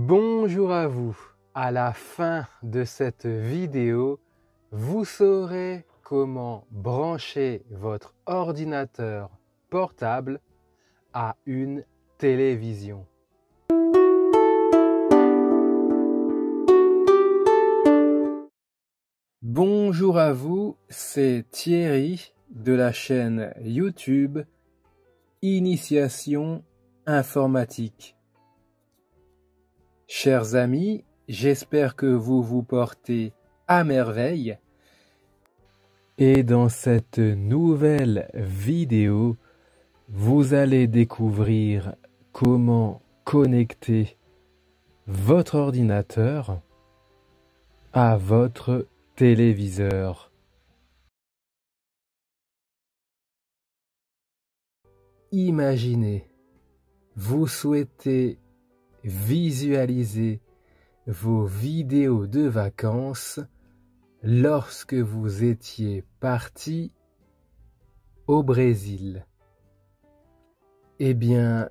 Bonjour à vous. À la fin de cette vidéo, vous saurez comment brancher votre ordinateur portable à une télévision. Bonjour à vous, c'est Thierry de la chaîne YouTube Initiation Informatique. Chers amis, j'espère que vous vous portez à merveille. Et dans cette nouvelle vidéo, vous allez découvrir comment connecter votre ordinateur à votre téléviseur. Imaginez, vous souhaitez visualiser vos vidéos de vacances lorsque vous étiez parti au Brésil. Eh bien,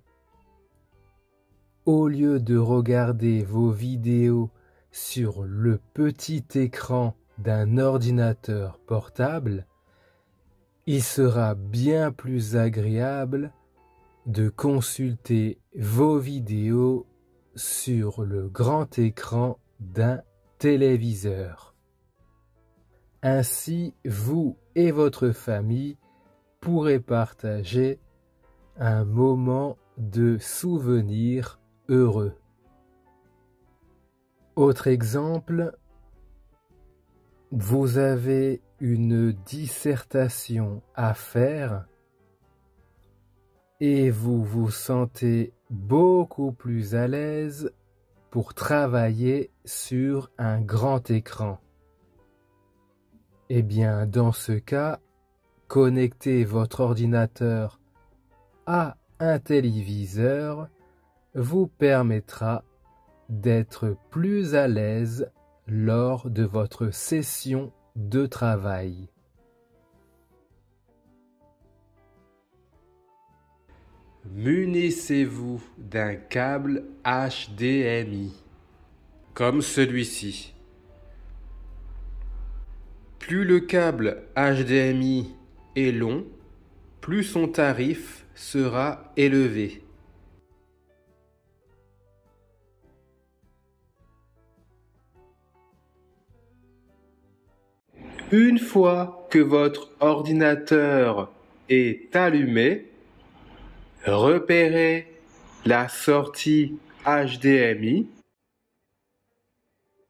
au lieu de regarder vos vidéos sur le petit écran d'un ordinateur portable, il sera bien plus agréable de consulter vos vidéos sur le grand écran d'un téléviseur. Ainsi, vous et votre famille pourrez partager un moment de souvenir heureux. Autre exemple, vous avez une dissertation à faire et vous vous sentez beaucoup plus à l'aise pour travailler sur un grand écran. Eh bien, dans ce cas, connecter votre ordinateur à un téléviseur vous permettra d'être plus à l'aise lors de votre session de travail. Munissez-vous d'un câble HDMI, comme celui-ci. Plus le câble HDMI est long, plus son tarif sera élevé. Une fois que votre ordinateur est allumé, repérez la sortie HDMI.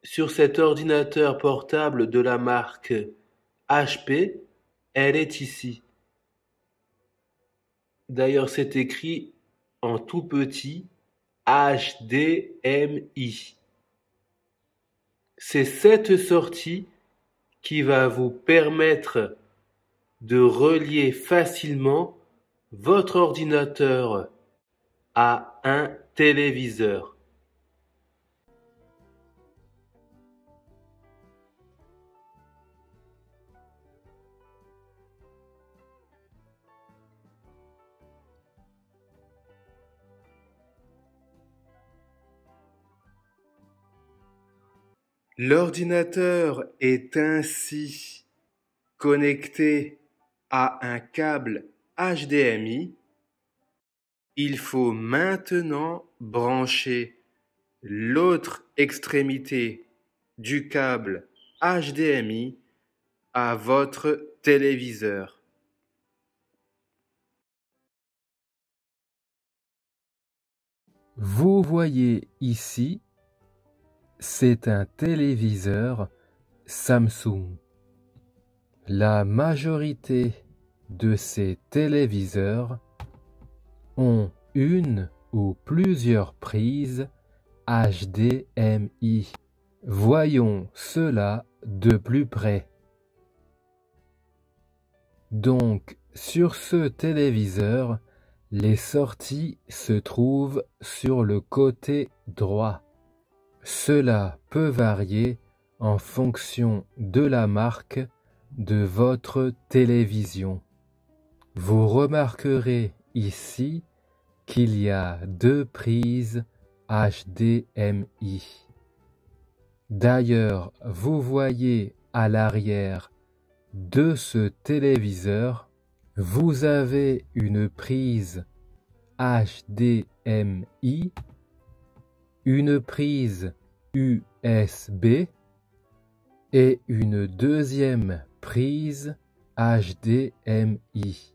Sur cet ordinateur portable de la marque HP, elle est ici. D'ailleurs, c'est écrit en tout petit HDMI. C'est cette sortie qui va vous permettre de relier facilement votre ordinateur à un téléviseur. L'ordinateur est ainsi connecté à un câble HDMI. Il faut maintenant brancher l'autre extrémité du câble HDMI à votre téléviseur. Vous voyez ici, c'est un téléviseur Samsung. La majorité de ces téléviseurs ont une ou plusieurs prises HDMI. Voyons cela de plus près. Donc, sur ce téléviseur, les sorties se trouvent sur le côté droit. Cela peut varier en fonction de la marque de votre télévision. Vous remarquerez ici qu'il y a deux prises HDMI. D'ailleurs, vous voyez à l'arrière de ce téléviseur, vous avez une prise HDMI, une prise USB et une deuxième prise HDMI.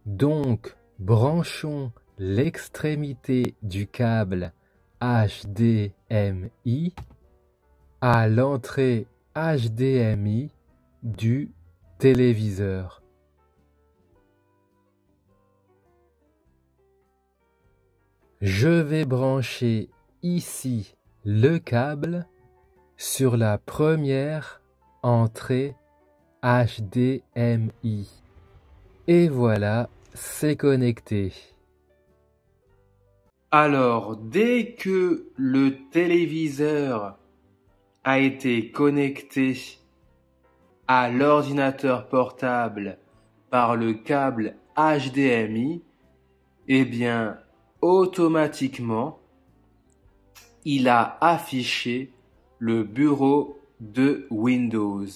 Donc, branchons l'extrémité du câble HDMI à l'entrée HDMI du téléviseur. Je vais brancher ici le câble sur la première entrée HDMI. Et voilà, c'est connecté. Alors, dès que le téléviseur a été connecté à l'ordinateur portable par le câble HDMI, eh bien, automatiquement, il a affiché le bureau de Windows.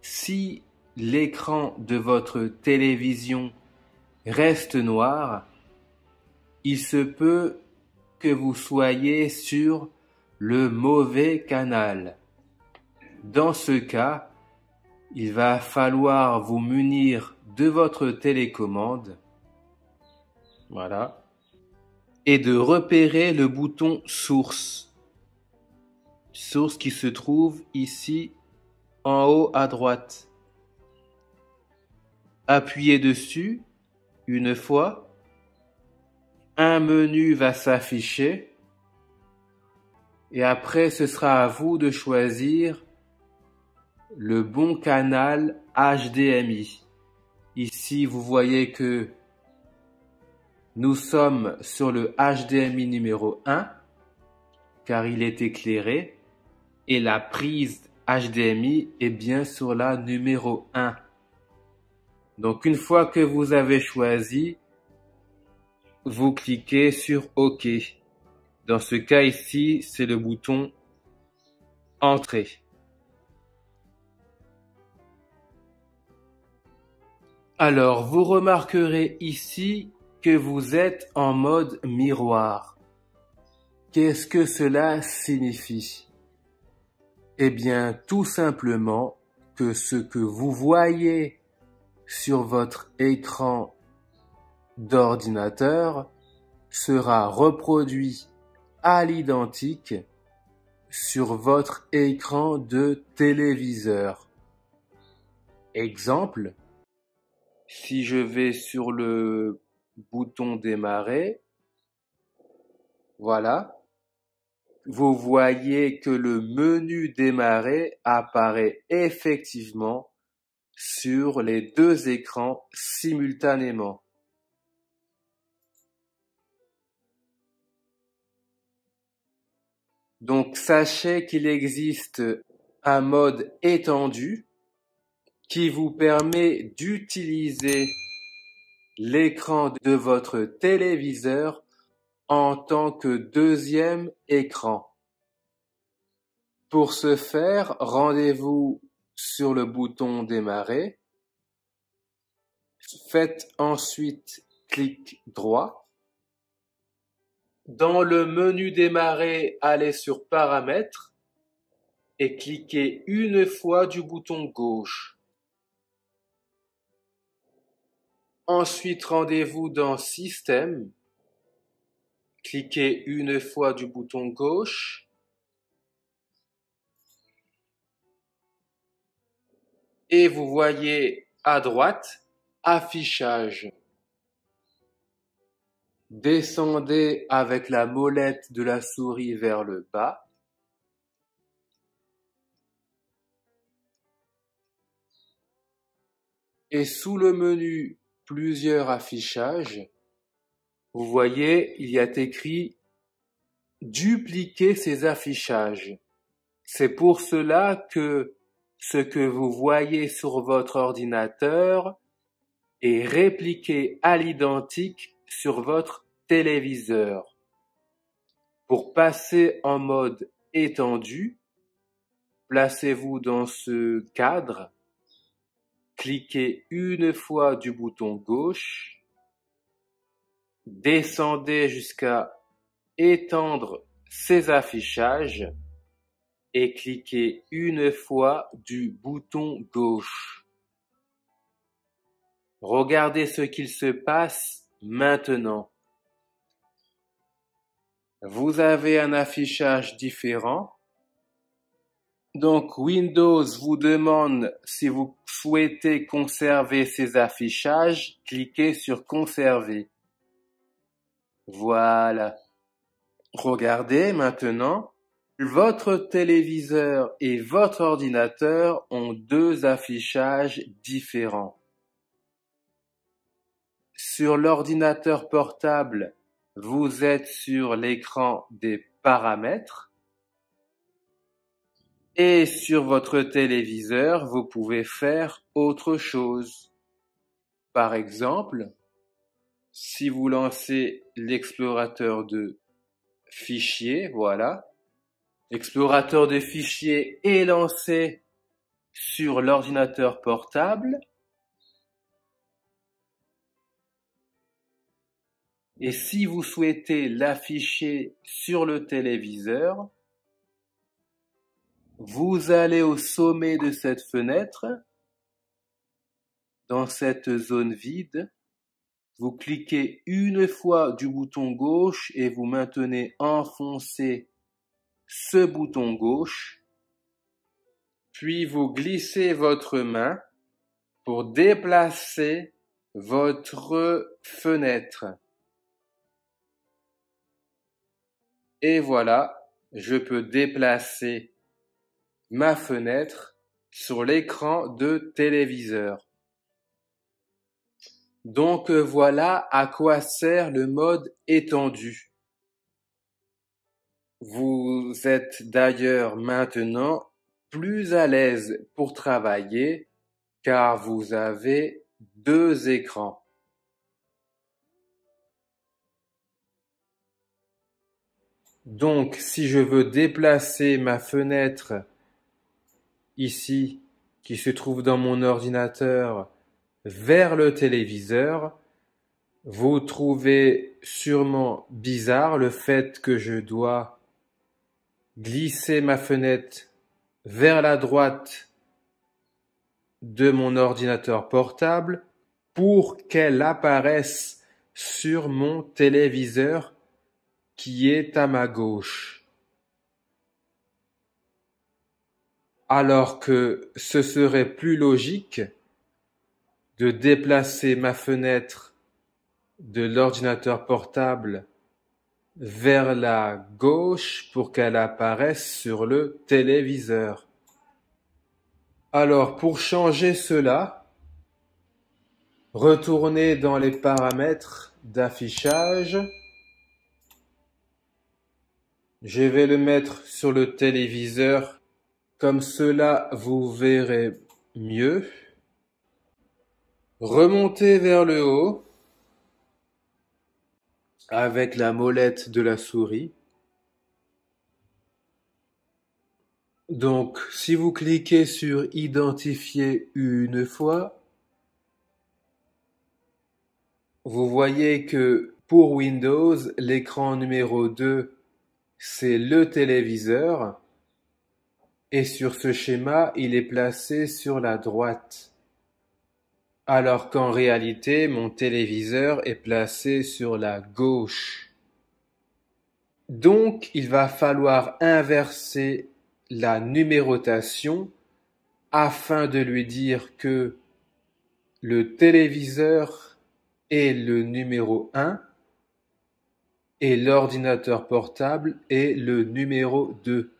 Si l'écran de votre télévision reste noir, il se peut que vous soyez sur le mauvais canal. Dans ce cas, il va falloir vous munir de votre télécommande, voilà, et de repérer le bouton source. Source qui se trouve ici en haut à droite. Appuyez dessus une fois. Un menu va s'afficher. Et après, ce sera à vous de choisir le bon canal HDMI. Ici, vous voyez que nous sommes sur le HDMI numéro 1, car il est éclairé, et la prise HDMI est bien sur la numéro 1. Donc, une fois que vous avez choisi, vous cliquez sur OK. Dans ce cas ici, c'est le bouton Entrée. Alors, vous remarquerez ici que vous êtes en mode miroir. Qu'est-ce que cela signifie? Eh bien, tout simplement que ce que vous voyez sur votre écran d'ordinateur sera reproduit à l'identique sur votre écran de téléviseur. Exemple, si je vais sur le bouton démarrer, voilà, vous voyez que le menu démarrer apparaît effectivement sur les deux écrans simultanément. Donc sachez qu'il existe un mode étendu qui vous permet d'utiliser l'écran de votre téléviseur en tant que deuxième écran. Pour ce faire, rendez-vous sur le bouton démarrer. Faites ensuite clic droit. Dans le menu démarrer, allez sur paramètres et cliquez une fois du bouton gauche. Ensuite, rendez-vous dans système. Cliquez une fois du bouton gauche. Et vous voyez à droite, affichage. Descendez avec la molette de la souris vers le bas. Et sous le menu plusieurs affichages, vous voyez, il y a écrit dupliquer ces affichages. C'est pour cela que ce que vous voyez sur votre ordinateur est répliqué à l'identique sur votre téléviseur. Pour passer en mode étendu, placez-vous dans ce cadre, cliquez une fois du bouton gauche, descendez jusqu'à étendre ces affichages et cliquez une fois du bouton gauche. Regardez ce qu'il se passe maintenant. Vous avez un affichage différent. Donc Windows vous demande si vous souhaitez conserver ces affichages, cliquez sur Conserver. Voilà. Regardez maintenant, votre téléviseur et votre ordinateur ont deux affichages différents. Sur l'ordinateur portable, vous êtes sur l'écran des paramètres et sur votre téléviseur, vous pouvez faire autre chose. Par exemple, si vous lancez l'explorateur de fichiers, voilà, l'explorateur de fichiers est lancé sur l'ordinateur portable. Et si vous souhaitez l'afficher sur le téléviseur, vous allez au sommet de cette fenêtre, dans cette zone vide, vous cliquez une fois du bouton gauche et vous maintenez enfoncé ce bouton gauche, puis vous glissez votre main pour déplacer votre fenêtre. Et voilà, je peux déplacer ma fenêtre sur l'écran de téléviseur. Donc voilà à quoi sert le mode étendu. Vous êtes d'ailleurs maintenant plus à l'aise pour travailler car vous avez deux écrans. Donc si je veux déplacer ma fenêtre ici, qui se trouve dans mon ordinateur, vers le téléviseur, vous trouvez sûrement bizarre le fait que je dois glisser ma fenêtre vers la droite de mon ordinateur portable pour qu'elle apparaisse sur mon téléviseur qui est à ma gauche. Alors que ce serait plus logique de déplacer ma fenêtre de l'ordinateur portable vers la gauche pour qu'elle apparaisse sur le téléviseur. Alors pour changer cela, retournez dans les paramètres d'affichage. Je vais le mettre sur le téléviseur, comme cela vous verrez mieux. Remontez vers le haut avec la molette de la souris. Donc, si vous cliquez sur Identifier une fois, vous voyez que pour Windows, l'écran numéro 2, c'est le téléviseur. Et sur ce schéma, il est placé sur la droite. Alors qu'en réalité, mon téléviseur est placé sur la gauche. Donc, il va falloir inverser la numérotation afin de lui dire que le téléviseur est le numéro 1 et l'ordinateur portable est le numéro 2.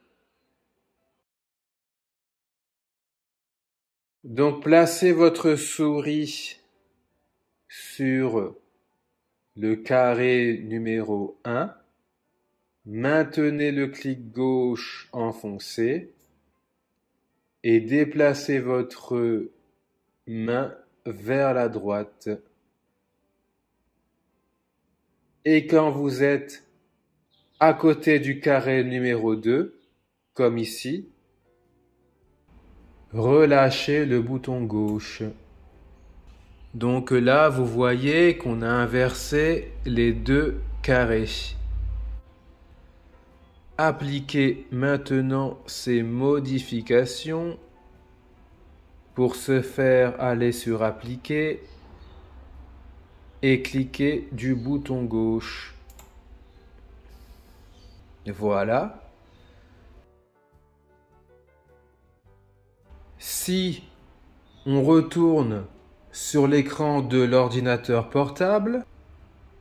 Donc placez votre souris sur le carré numéro 1, maintenez le clic gauche enfoncé et déplacez votre main vers la droite. Et quand vous êtes à côté du carré numéro 2, comme ici, relâchez le bouton gauche. Donc là, vous voyez qu'on a inversé les deux carrés. Appliquez maintenant ces modifications. Pour ce faire, allez sur Appliquer et cliquez du bouton gauche. Voilà. Si on retourne sur l'écran de l'ordinateur portable,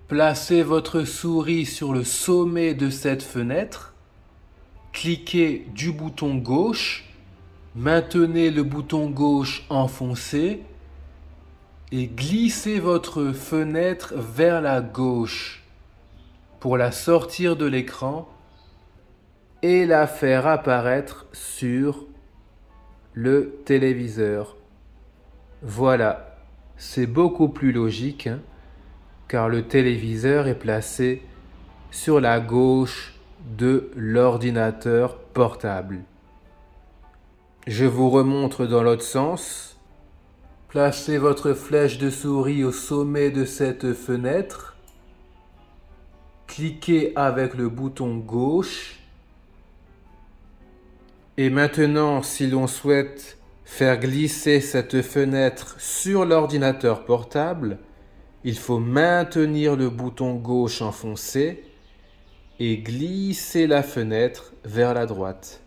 placez votre souris sur le sommet de cette fenêtre, cliquez du bouton gauche, maintenez le bouton gauche enfoncé et glissez votre fenêtre vers la gauche pour la sortir de l'écran et la faire apparaître sur le téléviseur. Voilà, c'est beaucoup plus logique, hein, car le téléviseur est placé sur la gauche de l'ordinateur portable. Je vous remontre dans l'autre sens. Placez votre flèche de souris au sommet de cette fenêtre. Cliquez avec le bouton gauche. Et maintenant, si l'on souhaite faire glisser cette fenêtre sur l'ordinateur portable, il faut maintenir le bouton gauche enfoncé et glisser la fenêtre vers la droite.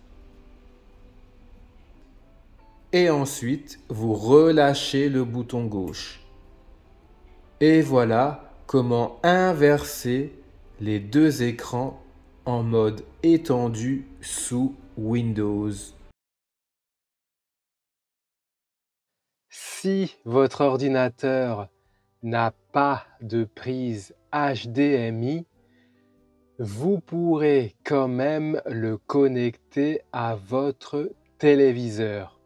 Et ensuite, vous relâchez le bouton gauche. Et voilà comment inverser les deux écrans en mode étendu sous Windows. Si votre ordinateur n'a pas de prise HDMI, vous pourrez quand même le connecter à votre téléviseur.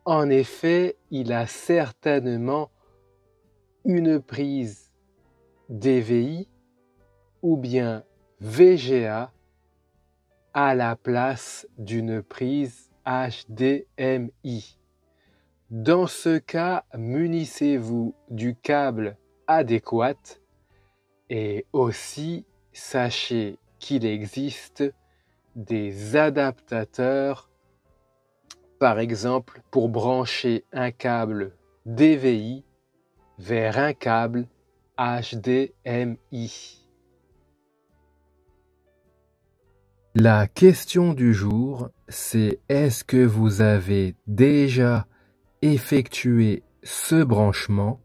En effet, il a certainement une prise DVI ou bien VGA à la place d'une prise HDMI. Dans ce cas, munissez-vous du câble adéquat et aussi sachez qu'il existe des adaptateurs, par exemple pour brancher un câble DVI vers un câble HDMI. La question du jour, c'est est-ce que vous avez déjà effectué ce branchement?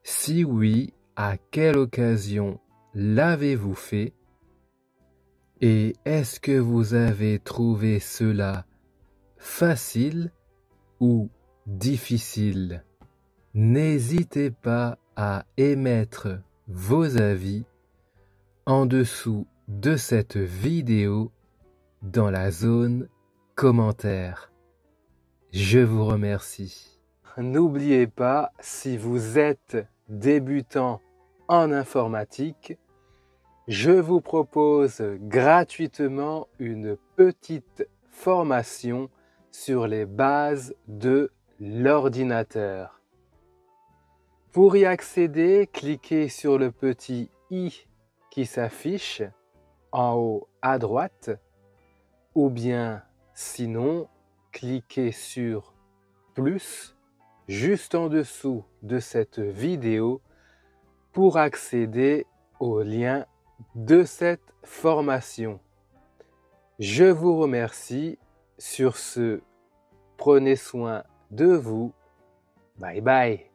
Si oui, à quelle occasion l'avez-vous fait? Et est-ce que vous avez trouvé cela facile ou difficile? N'hésitez pas à émettre vos avis en dessous de cette vidéo dans la zone commentaire. Je vous remercie. N'oubliez pas, si vous êtes débutant en informatique, je vous propose gratuitement une petite formation sur les bases de l'ordinateur. Pour y accéder, cliquez sur le petit i qui s'affiche en haut à droite, ou bien sinon, cliquez sur plus juste en dessous de cette vidéo pour accéder au lien de cette formation. Je vous remercie. Sur ce, prenez soin de vous. Bye bye.